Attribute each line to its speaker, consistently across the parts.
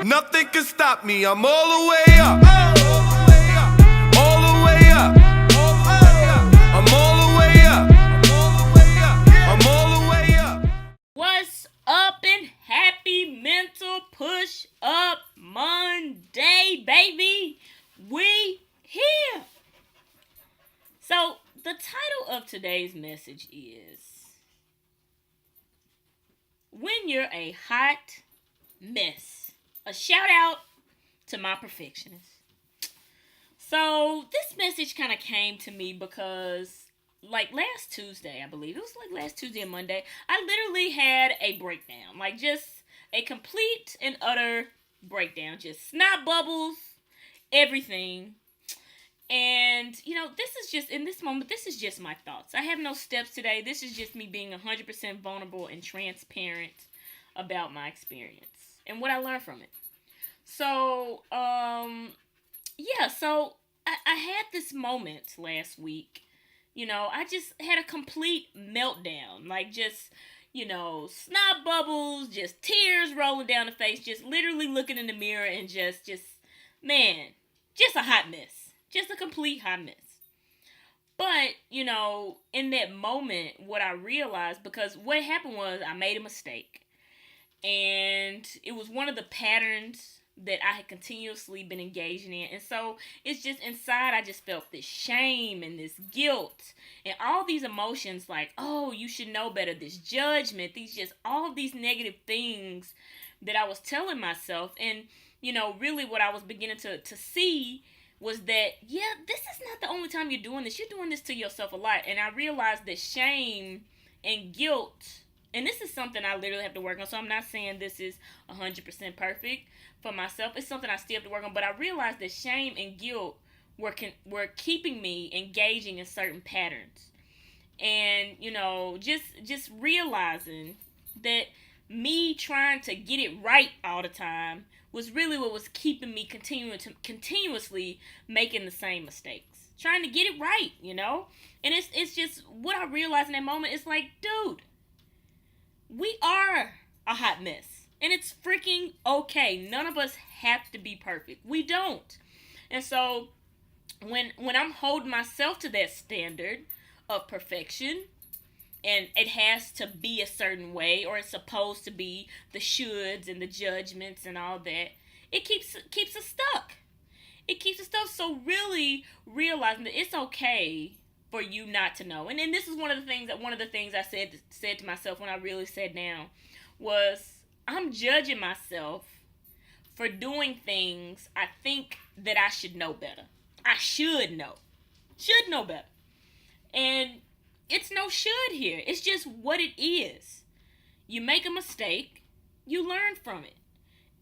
Speaker 1: Nothing can stop me, I'm all the way up. All the way up. I'm all the way up. I'm all the way up.
Speaker 2: What's up and happy Mental Push Up Monday, baby. We here. So the title of today's message is When You're a Hot Mess. A shout out to My Perfectionists. So this message kind of came to me because last Tuesday, I believe, it was last Tuesday and Monday, I literally had a breakdown. Just a complete and utter breakdown. Just snot bubbles, everything. And, this is just, in this moment, this is just my thoughts. I have no steps today. This is just me being 100% vulnerable and transparent about my experience and what I learned from it. So, so I had this moment last week. I just had a complete meltdown. Snot bubbles, just tears rolling down the face, just literally looking in the mirror and just a hot mess. Just a complete hot mess. But, in that moment, what I realized, because what happened was I made a mistake. And it was one of the patterns that I had continuously been engaging in. And so it's just inside, I just felt this shame and this guilt and all these emotions like, oh, you should know better, this judgment, all these negative things that I was telling myself. And, really what I was beginning to see was that, this is not the only time you're doing this. You're doing this to yourself a lot. And I realized that shame and guilt, and this is something I literally have to work on. So I'm not saying this is 100% perfect for myself. It's something I still have to work on. But I realized that shame and guilt were keeping me engaging in certain patterns. And, just realizing that me trying to get it right all the time was really what was keeping me continuously making the same mistakes. Trying to get it right, And it's just what I realized in that moment. It's like, dude, we are a hot mess. And it's freaking okay. None of us have to be perfect. We don't. And so when I'm holding myself to that standard of perfection, and it has to be a certain way, or it's supposed to be, the shoulds and the judgments and all that, it keeps us stuck. It keeps us stuck. So really realizing that it's okay for you not to know. And then this is one of the things I said to myself when I really sat down was, I'm judging myself for doing things I think that I should know better. I should know better. And it's no should here. It's just what it is. You make a mistake, you learn from it,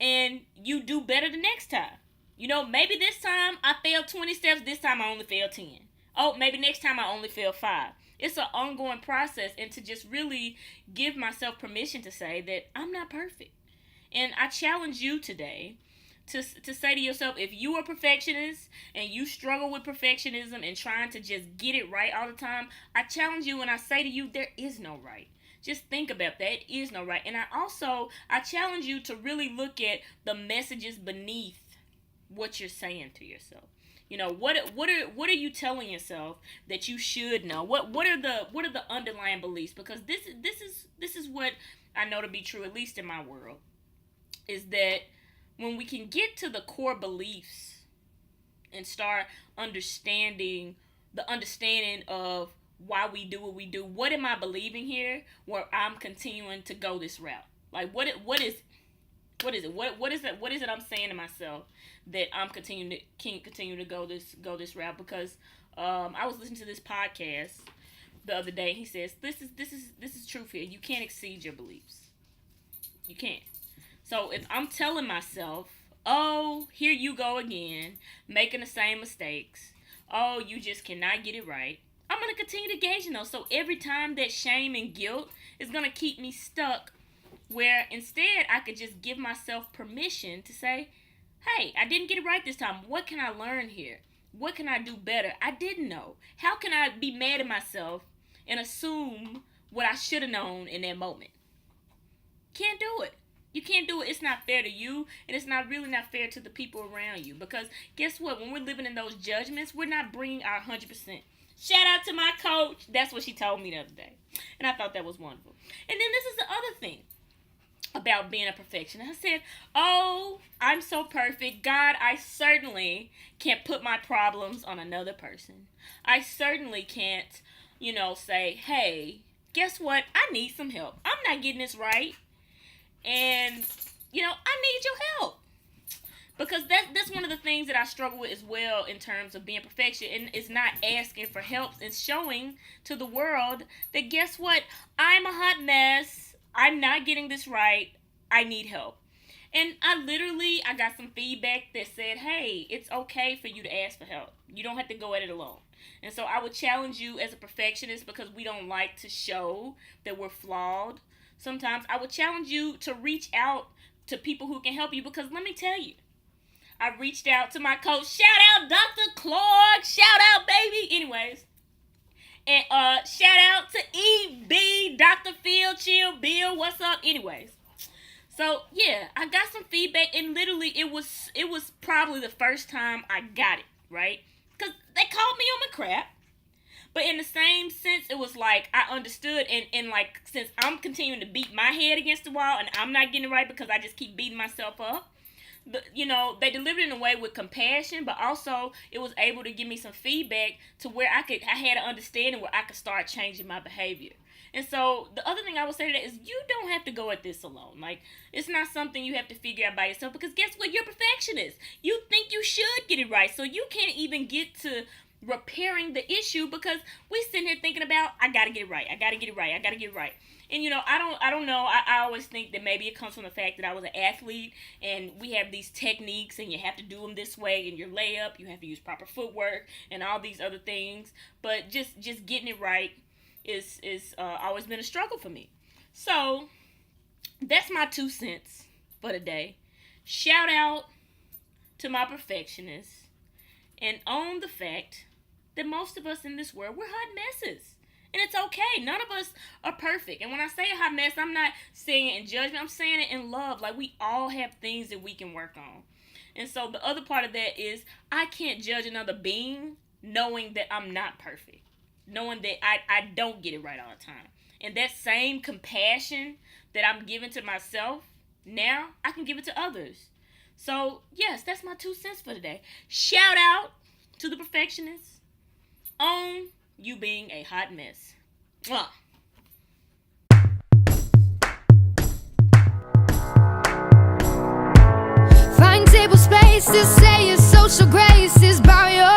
Speaker 2: and you do better the next time. Maybe this time I failed 20 steps, this time I only failed 10. Oh, maybe next time I only fail 5. It's an ongoing process, and to just really give myself permission to say that I'm not perfect. And I challenge you today to say to yourself, if you are a perfectionist and you struggle with perfectionism and trying to just get it right all the time, I challenge you and I say to you, there is no right. Just think about that. There is no right. And I challenge you to really look at the messages beneath what you're saying to yourself. What are you telling yourself that you should know? What are the underlying beliefs? Because this is what I know to be true, at least in my world, is that when we can get to the core beliefs and start understanding of why we do what we do, what am I believing here where I'm continuing to go this route? What is it? What is it I'm saying to myself that I'm continue to go this route? Because I was listening to this podcast the other day. He says this is truth here. You can't exceed your beliefs. You can't. So if I'm telling myself, oh, here you go again, making the same mistakes. Oh, you just cannot get it right. I'm going to continue to engage in those. So every time that shame and guilt is going to keep me stuck, where instead I could just give myself permission to say, hey, I didn't get it right this time. What can I learn here? What can I do better? I didn't know. How can I be mad at myself and assume what I should have known in that moment? Can't do it. You can't do it. It's not fair to you, and it's not fair to the people around you. Because guess what? When we're living in those judgments, we're not bringing our 100%. Shout out to my coach. That's what she told me the other day, and I thought that was wonderful. And then this is the other thing about being a perfectionist. I said, "Oh, I'm so perfect. God, I certainly can't put my problems on another person. I certainly can't, say, hey, guess what? I need some help. I'm not getting this right. And, I need your help." Because that's one of the things that I struggle with as well in terms of being perfection. And it's not asking for help. It's showing to the world that, guess what? I'm a hot mess. I'm not getting this right. I need help. And I got some feedback that said, hey, it's okay for you to ask for help. You don't have to go at it alone. And so I would challenge you as a perfectionist, because we don't like to show that we're flawed. Sometimes I would challenge you to reach out to people who can help you, because let me tell you, I reached out to my coach. Shout out Dr. Clark. Shout out, baby. Anyways. And shout out to EB, Dr. Phil, Chill, Bill. What's up? Anyways. So, yeah, I got some feedback, and literally it was probably the first time I got it, right? Because they called me on my crap. But in the same sense, it was like I understood, and like, since I'm continuing to beat my head against the wall and I'm not getting it right because I just keep beating myself up, they delivered it in a way with compassion, but also it was able to give me some feedback to where I had an understanding where I could start changing my behavior. And so the other thing I would say to that is, you don't have to go at this alone. Like, it's not something you have to figure out by yourself, because guess what? You're a perfectionist. You think you should get it right, so you can't even get to repairing the issue, because we sitting here thinking about, I gotta get it right. And I don't know. I always think that maybe it comes from the fact that I was an athlete, and we have these techniques, and you have to do them this way in your layup. You have to use proper footwork and all these other things. But just getting it right is always been a struggle for me. So that's my 2 cents for today. Shout out to my perfectionists, and own the fact that most of us in this world, we're hot messes. And it's okay. None of us are perfect. And when I say a hot mess, I'm not saying it in judgment. I'm saying it in love. Like, we all have things that we can work on. And so the other part of that is, I can't judge another being knowing that I'm not perfect. Knowing that I don't get it right all the time. And that same compassion that I'm giving to myself, now I can give it to others. So, yes, that's my 2 cents for today. Shout out to the perfectionists. Own you being a hot mess. Mwah.
Speaker 3: Find table space to say your social graces. Bow your